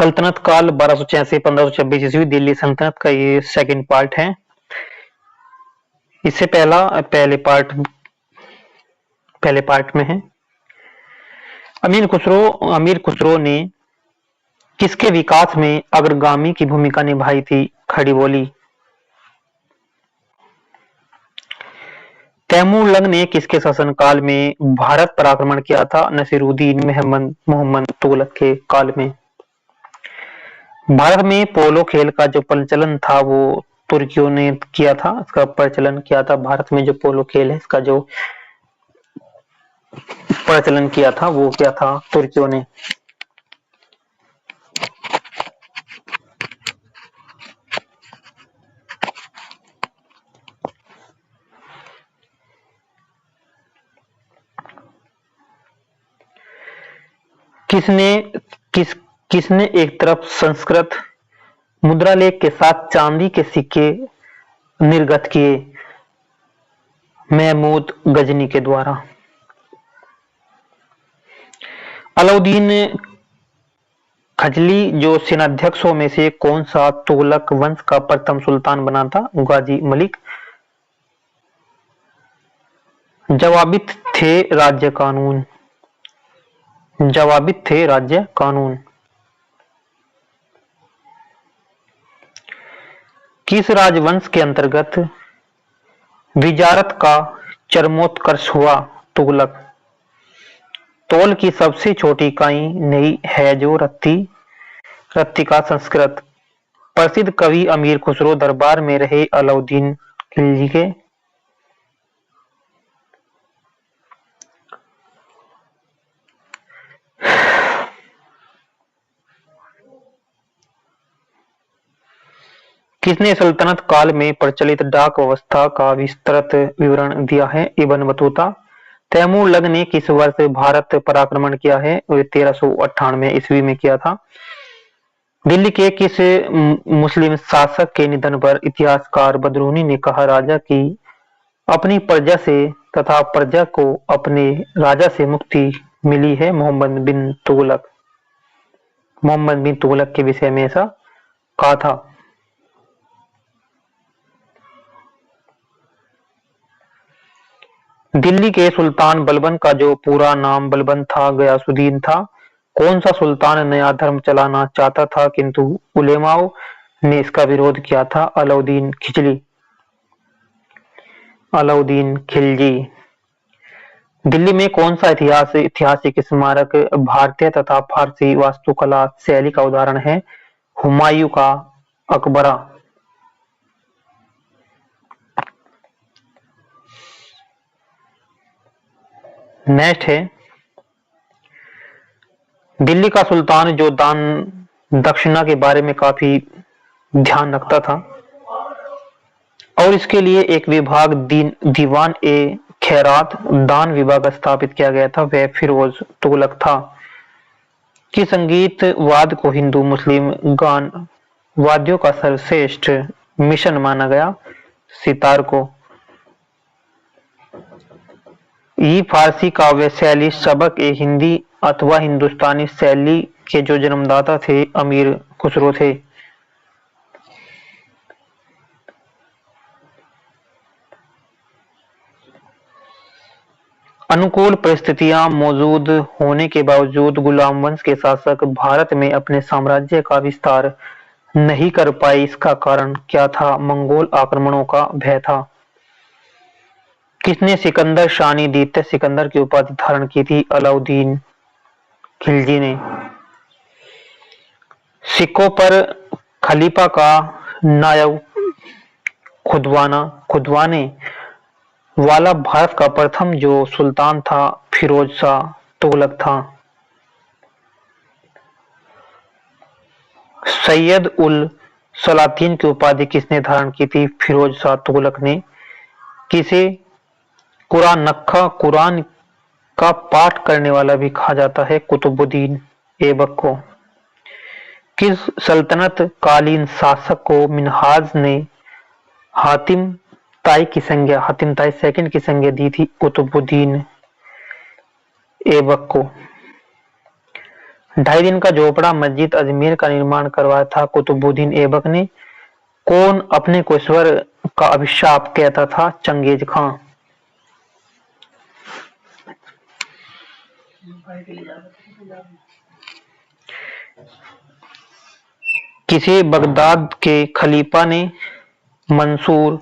सल्तनत काल 1286-1526 ईस्वी दिल्ली सल्तनत का ये सेकंड पार्ट है। इससे पहले पार्ट में है। अमीर खुसरो ने किसके विकास में अग्रगामी की भूमिका निभाई थी? खड़ी बोली। तैमूर ने किसके शासनकाल में भारत पर आक्रमण किया था? नसीरुद्दीन मोहम्मद तुगलक के काल में। भारत में पोलो खेल का जो प्रचलन था वो तुर्कियों ने किया था। इसका प्रचलन किया था भारत में, जो पोलो खेल है इसका जो प्रचलन किया था वो क्या था? तुर्कियों ने। किसने एक तरफ संस्कृत मुद्रालेख के साथ चांदी के सिक्के निर्गत किए? महमूद गजनी के द्वारा। अलाउद्दीन खजली जो सेनाध्यक्षों में से कौन सा तुगलक वंश का प्रथम सुल्तान बना था? गाजी मलिक। जवाबित थे राज्य कानून। किस राजवंश के अंतर्गत विजारत का चरमोत्कर्ष हुआ? तुगलक। तौल की सबसे छोटी इकाई नहीं है जो रत्ती का संस्कृत। प्रसिद्ध कवि अमीर खुसरो दरबार में रहे अलाउद्दीन खिलजी के। किसने सल्तनत काल में प्रचलित डाक व्यवस्था का विस्तृत विवरण दिया है? Ibn Battuta. तैमूर ने किस वर्ष भारत पर आक्रमण किया है? 1398 ईस्वी में किया था। दिल्ली के किस मुस्लिम शासक के निधन पर इतिहासकार बदरूनी ने कहा, राजा की अपनी प्रजा से तथा प्रजा को अपने राजा से मुक्ति मिली है? मोहम्मद बिन तुगलक के विषय में ऐसा कहा था। दिल्ली के सुल्तान बलबन का जो पूरा नाम बलबन था गयासुद्दीन था। कौन सा सुल्तान नया धर्म चलाना चाहता था किंतु उलेमाओं ने इसका विरोध किया था? अलाउद्दीन खिलजी। दिल्ली में कौन सा ऐतिहासिक स्मारक भारतीय तथा फारसी वास्तुकला शैली का उदाहरण है? हुमायूं का मकबरा। नेक्स्ट है, दिल्ली का सुल्तान जो दान दक्षिणा के बारे में काफी ध्यान रखता था और इसके लिए एक विभाग दीवान ए खैरात दान विभाग स्थापित किया गया था, वह फिरोज तुगलक था। कि संगीत वाद को हिंदू मुस्लिम गान वाद्यों का सर्वश्रेष्ठ मिशन माना गया? सितार को। ये फारसी काव्य शैली सबक ए हिंदी अथवा हिंदुस्तानी शैली के जो जन्मदाता थे अमीर खुसरो थे। अनुकूल परिस्थितियां मौजूद होने के बावजूद गुलाम वंश के शासक भारत में अपने साम्राज्य का विस्तार नहीं कर पाए, इसका कारण क्या था? मंगोल आक्रमणों का भय था। किसने सिकंदर शानी द्वितीय सिकंदर की उपाधि धारण की थी? अलाउद्दीन खिलजी ने। सिक्कों पर खलीफा का नायब खुदवाने वाला भारत का प्रथम जो सुल्तान था फिरोज शाह तुगलक था। सैयद उल सलातीन की उपाधि किसने धारण की थी? फिरोज शाह तुगलक ने। किसे कुरान का पाठ करने वाला भी कहा जाता है? कुतुबुद्दीन ऐबक को। किस सल्तनत कालीन शासक को मिन्हाज ने हातिम ताई सेकंड की संज्ञा दी थी? कुतुबुद्दीन ऐबक को। ढाई दिन का झोपड़ा मस्जिद अजमेर का निर्माण करवाया था कुतुबुद्दीन ऐबक ने। कौन अपने को ईश्वर का अभिशाप कहता था? चंगेज खां। किसे बगदाद के खलीफा ने मंसूर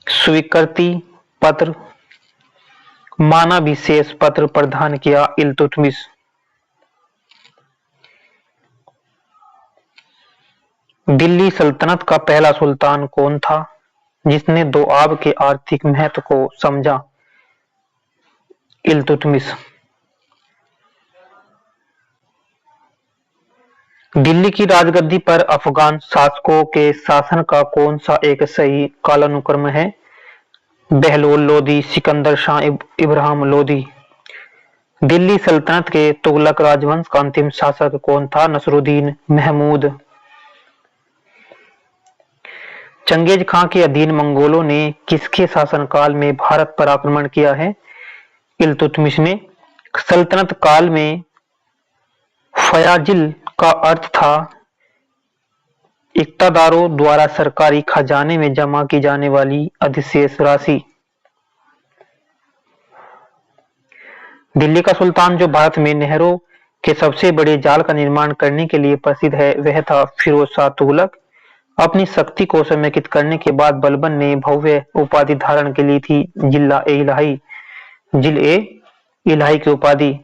स्वीकृति पत्र माना विशेष पत्र प्रदान किया? इल्तुतमिश। दिल्ली सल्तनत का पहला सुल्तान कौन था जिसने दोआब के आर्थिक महत्व को समझा? इल्तुतमिश। दिल्ली की राजगद्दी पर अफगान शासकों के शासन का कौन सा एक सही कालानुक्रम है? बहलोल लोदी, सिकंदर शाह, इब्राहिम लोदी। दिल्ली सल्तनत के तुगलक राजवंश का अंतिम शासक कौन था? नसरुद्दीन महमूद। चंगेज खां के अधीन मंगोलों ने किसके शासनकाल में भारत पर आक्रमण किया है? इल्तुतमिश ने। सल्तनत काल में फयाजिल का अर्थ था इक्तादारों द्वारा सरकारी खजाने में जमा की जाने वाली अधिशेष राशि। दिल्ली का सुल्तान जो भारत में नहरों के सबसे बड़े जाल का निर्माण करने के लिए प्रसिद्ध है वह था फिरोज शाह तुगलक। अपनी शक्ति को समेकित करने के बाद बलबन ने भव्य उपाधि धारण के लिए थी जिल ए इलाही की उपाधि।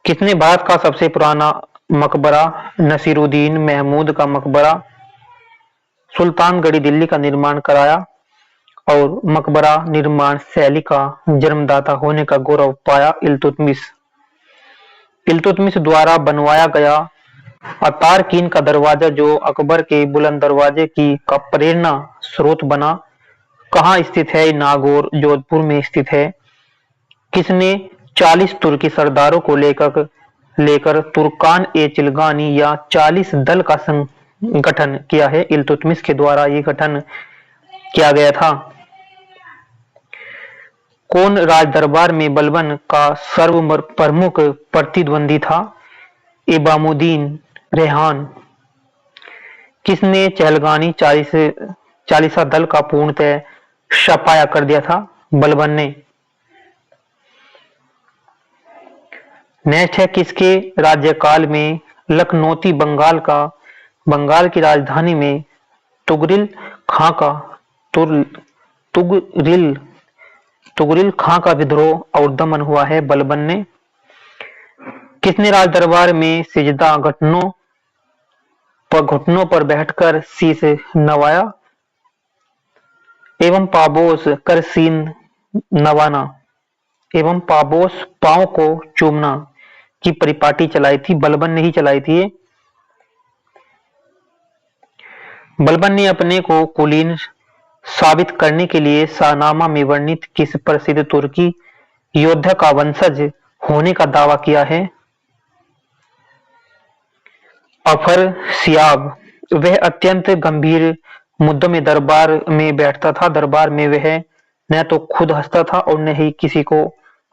किसने भारत का सबसे पुराना मकबरा नसीरुद्दीन महमूद का मकबरा सुल्तानगढ़ी दिल्ली का निर्माण कराया और मकबरा निर्माण शैली का जन्मदाता होने का गौरव पाया? इल्तुतमिश। इल्तुतमिश द्वारा बनवाया गया अतारकीन का दरवाजा जो अकबर के बुलंद दरवाजे की का प्रेरणा स्रोत बना कहाँ स्थित है? नागौर जोधपुर में स्थित है। किसने 40 तुर्की सरदारों को लेकर तुर्कान ए चिलगानी या 40 दल का संगठन किया है? इल्तुतमिश के द्वारा ये गठन किया गया था। कौन राज दरबार में बलबन का सर्वप्रमुख प्रतिद्वंदी था? इमामुद्दीन रेहान। किसने चहलगानी 40 दल का पूर्णतः सफाया कर दिया था? बलबन ने। नेक्स्ट है किसके राज्यकाल में लखनौती बंगाल की राजधानी में तुगरिल खां का विद्रोह और दमन हुआ है? बलबन ने। किसने राज दरबार में सिजदा घुटनों पर बैठकर शीश नवाया एवं पाबोस कर सीन नवाना एवं पाबोस पांव को चूमना की परिपाटी चलाई थी? बलबन ने ही चलाई थी। बलबन ने अपने को कुलीन साबित करने के लिए शाहनामा में वर्णित किस प्रसिद्ध तुर्की योद्धा का वंशज होने का दावा किया है? अफरसियाब। वह अत्यंत गंभीर मुद्दों में दरबार में बैठता था। दरबार में वह न तो खुद हंसता था और न ही किसी को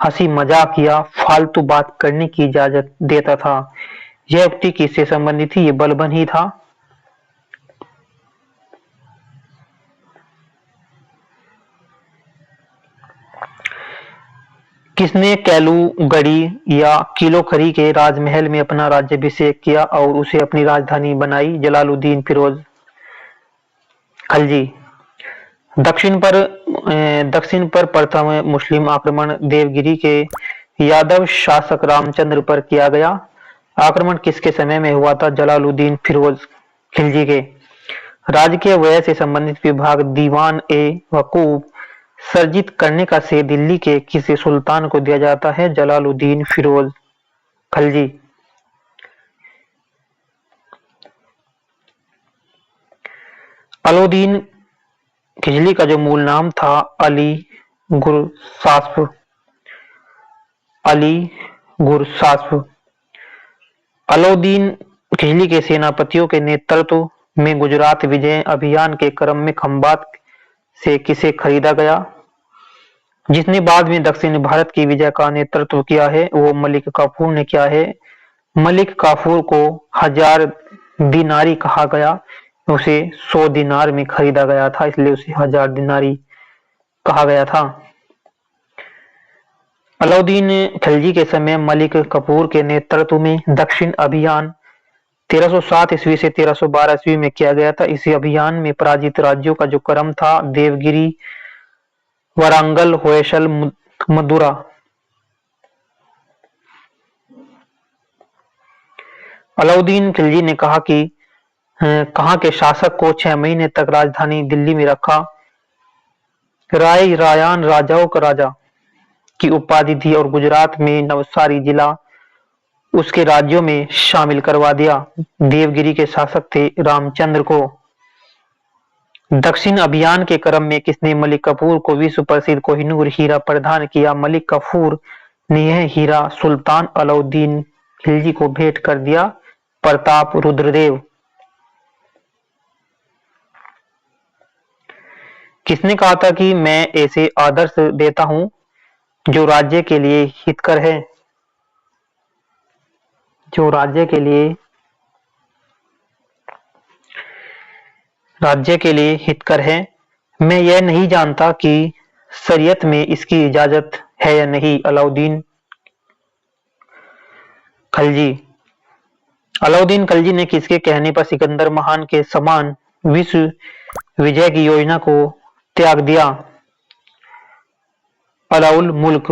हंसी मजाक या फालतू बात करने की इजाजत देता था। यह उक्ति किससे संबंधित थी? ये बलबन ही था। किसने कैलूगढ़ी या किलोखरी के राजमहल में अपना राज्याभिषेक किया और उसे अपनी राजधानी बनाई? जलालुद्दीन फिरोज खलजी। दक्षिण पर प्रथम मुस्लिम आक्रमण देवगिरी के यादव शासक रामचंद्र पर किया गया। आक्रमण किसके समय में हुआ था? जलालुद्दीन फिरोज खिलजी के। राजकीय व्यय से संबंधित विभाग दीवान ए वकूफ सर्जित करने का श्रेय दिल्ली के किसी सुल्तान को दिया जाता है? जलालुद्दीन फिरोज खलजी। अलाउद्दीन खिलजी का जो मूल नाम था अली गुरसास्प। अलाउद्दीन खिलजी के सेनापतियों के नेतृत्व में गुजरात विजय अभियान के क्रम में खंबात से किसे खरीदा गया? जिसने बाद में दक्षिण भारत की विजय का नेतृत्व किया है वो मलिक काफूर ने किया है। मलिक काफूर को 1000 दिनारी कहा गया, उसे 100 दिनार में खरीदा गया था, इसलिए उसे 1000 दिनारी कहा गया था। अलाउद्दीन खिलजी के समय मलिक कफूर के नेतृत्व में दक्षिण अभियान 1307 ईस्वी से 1312 ईस्वी में किया गया था। इसी अभियान में पराजित राज्यों का जो क्रम था, देवगिरी, वारंगल, होयसल, मदुरा। अलाउद्दीन खिलजी ने कहा के शासक को 6 महीने तक राजधानी दिल्ली में रखा। राय रायान राजाओं का राजा की उपाधि दी और गुजरात में नवसारी जिला उसके राज्यों में शामिल करवा दिया। देवगिरी के शासक थे रामचंद्र को। दक्षिण अभियान के क्रम में किसने मलिक कफूर को विश्व प्रसिद्ध कोहिनूर हीरा प्रदान किया? मलिक कफूर ने यह हीरा सुल्तान अलाउद्दीन खिलजी को भेंट कर दिया। प्रताप रुद्रदेव। किसने कहा था कि मैं ऐसे आदर्श देता हूं जो राज्य के लिए हितकर है? जो राज्य के लिए हितकर है। मैं यह नहीं जानता कि शरीयत में इसकी इजाजत है या नहीं। अलाउद्दीन खिलजी। अलाउद्दीन खिलजी ने किसके कहने पर सिकंदर महान के समान विश्व विजय की योजना को त्याग दिया? अलाउल मुल्क।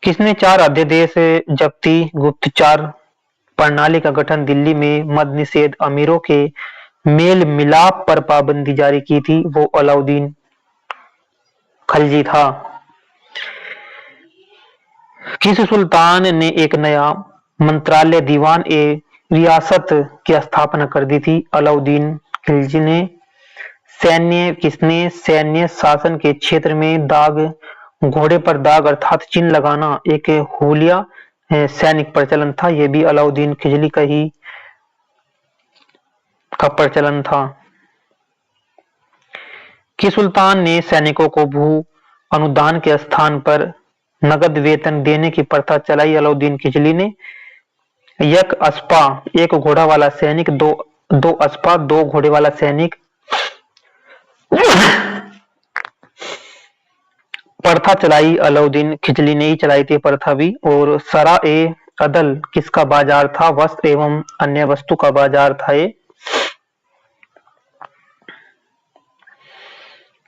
किसने 4 अध्यादेश जब्ती गुप्तचार प्रणाली का गठन दिल्ली में मद निषेध अमीरों के मेल मिलाप पर पाबंदी जारी की थी? वो अलाउद्दीन खिलजी था। किस सुल्तान ने एक नया मंत्रालय दीवान ए रियासत की स्थापना कर दी थी? अलाउद्दीन खिलजी ने। किसने सैन्य शासन के क्षेत्र में दाग, घोड़े पर दाग अर्थात चिन्ह लगाना एक हुलिया सैनिक प्रचलन था? यह भी अलाउद्दीन खिलजी का प्रचलन था। किस सुल्तान ने सैनिकों को भू अनुदान के स्थान पर नगद वेतन देने की प्रथा चलाई? अलाउद्दीन खिलजी ने। एक अस्पा, एक घोड़ा वाला सैनिक, दो अस्पा, 2 घोड़े वाला सैनिक प्रथा चलाई अलाउद्दीन खिलजी ने ही चलाई थी प्रथा भी। और सरा ए अदल किसका बाजार था? वस्त्र एवं अन्य वस्तु का बाजार था ये।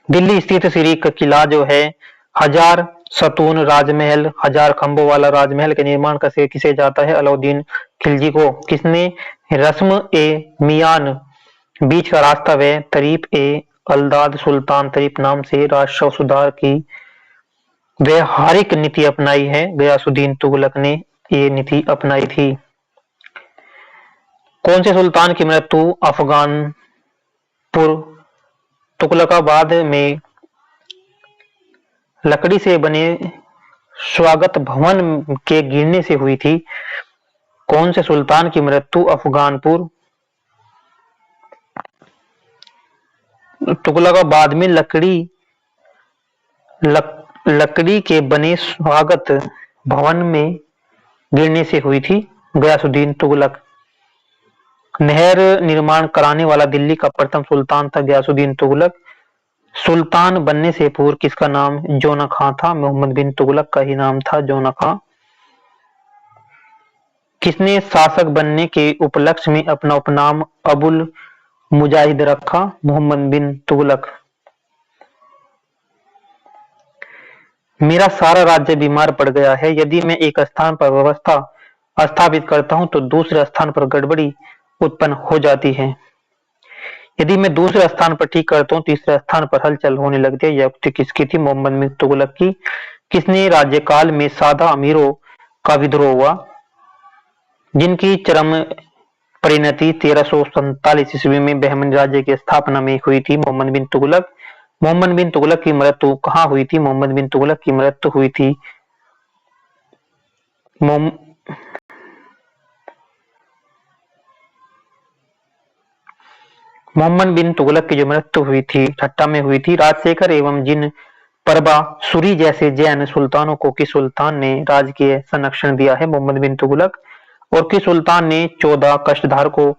दिल्ली स्थित श्री का किला जो है 1000 सतून राजमहल, 1000 खंभों वाला राजमहल के निर्माण का श्रेय किसे जाता है? अलाउद्दीन खिलजी को। किसने रस्म ए मियान, बीच का रास्ता व तरीफ ए अल्दाद सुल्तान तरीफ नाम से राजस्व सुधार की व्यवहारिक नीति अपनाई है? गयासुद्दीन तुगलक ने ये नीति अपनाई थी। कौन से सुल्तान की मृत्यु अफगानपुर तुगलकाबाद में लकड़ी से बने स्वागत भवन के गिरने से हुई थी? कौन से सुल्तान की मृत्यु अफगानपुर तुगलकाबाद में लकड़ी के बने स्वागत भवन में गिरने से हुई थी? गयासुद्दीन तुगलक। नहर निर्माण कराने वाला दिल्ली का प्रथम सुल्तान था गयासुद्दीन तुगलक। सुल्तान बनने से पूर्व किसका नाम जोना खां था? मोहम्मद बिन तुगलक का ही नाम था जोना खां। किसने शासक बनने के उपलक्ष्य में अपना उपनाम अबुल मुजाहिद रखा? मोहम्मद बिन तुगलक। मेरा सारा राज्य बीमार पड़ गया है। यदि मैं एक स्थान पर व्यवस्था स्थापित करता हूं तो दूसरे स्थान पर गड़बड़ी उत्पन्न हो जाती है। यदि मैं दूसरे स्थान पर ठीक करता हूं तीसरे स्थान पर हलचल होने लगती है। यह उक्ति किसकी थी? मोहम्मद बिन तुगलक की। किसने राज्यकाल में सादा अमीरों का विद्रोह हुआ जिनकी चरम परिणति 1347 ईस्वी में बहमनी राज्य की स्थापना में हुई थी? मोहम्मद बिन तुगलक। मोहम्मद बिन तुगलक की मृत्यु कहाँ हुई थी? मोहम्मद बिन तुगलक की मृत्यु हुई थी मोहम्मद बिन तुगलक की जो मृत्यु हुई थी ठट्टा में हुई थी, राजशेखर एवं जिन परबासुरी जैसे जैन सुल्तानों को किस सुल्तान ने राजकीय संरक्षण दिया है? मोहम्मद बिन तुगलक। और किस सुल्तान ने 14 कष्टधार को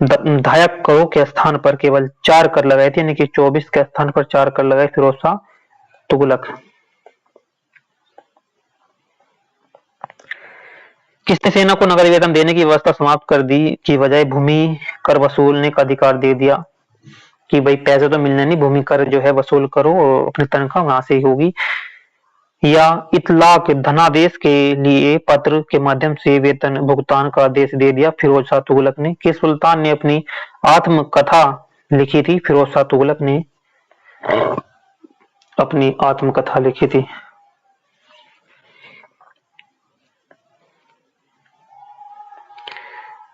धायक करों के स्थान पर केवल 4 कर लगाए थे, यानी कि 24 के स्थान पर 4 कर लगाए? फिरोज शाह तुगलक। किसने सेना को नगर वेतन देने की व्यवस्था समाप्त कर दी की बजाय भूमि कर वसूलने का अधिकार दे दिया? कि भाई पैसे तो मिलने नहीं, भूमि कर जो है वसूल करो और अपनी तनख्वाह वहां से ही होगी। या इतलाक धनादेश के लिए पत्र के माध्यम से वेतन भुगतान का आदेश दे दिया? फिरोज शाह तुगलक ने। किस सुल्तान ने अपनी आत्मकथा लिखी थी? फिरोज शाह तुगलक ने अपनी आत्मकथा लिखी थी।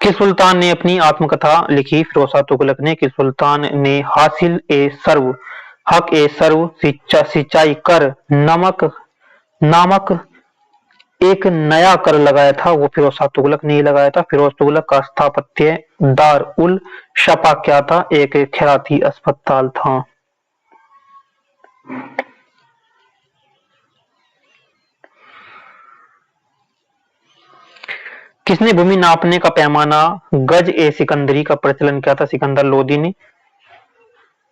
किस सुल्तान ने अपनी आत्मकथा लिखी? फिरोज शाह तुगलक ने। किस सुल्तान ने हासिल ए सर्व हक ए सर्व सिंचाई कर नमक नामक एक नया कर लगाया था? वो फिरोज शाह तुगलक ने ही लगाया था। फिरोज तुगलक का स्थापत्य दार उल शफा क्या था? एक खैराती अस्पताल था। किसने भूमि नापने का पैमाना गज ए सिकंदरी का प्रचलन किया था? सिकंदर लोदी ने।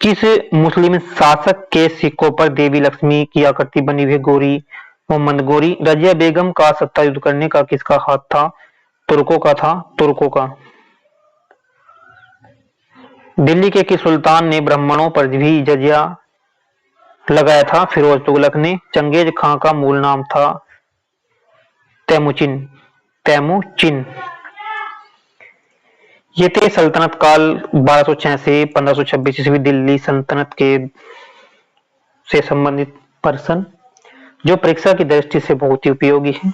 किस मुस्लिम शासक के सिक्कों पर देवी लक्ष्मी की आकृति बनी हुई? गोरी मोहम्मद गोरी। रजिया बेगम का सत्ता युद्ध करने का किसका हाथ था? तुर्कों का था, तुर्कों का। दिल्ली के किस सुल्तान ने ब्राह्मणों पर भी जजिया लगाया था? फिरोज तुगलक ने। चंगेज खां का मूल नाम था तैमुचिन, तैमुचिन। ये थे सल्तनत काल 1206 से 1526 ईस्वी दिल्ली सल्तनत के से संबंधित प्रश्न जो परीक्षा की दृष्टि से बहुत ही उपयोगी है।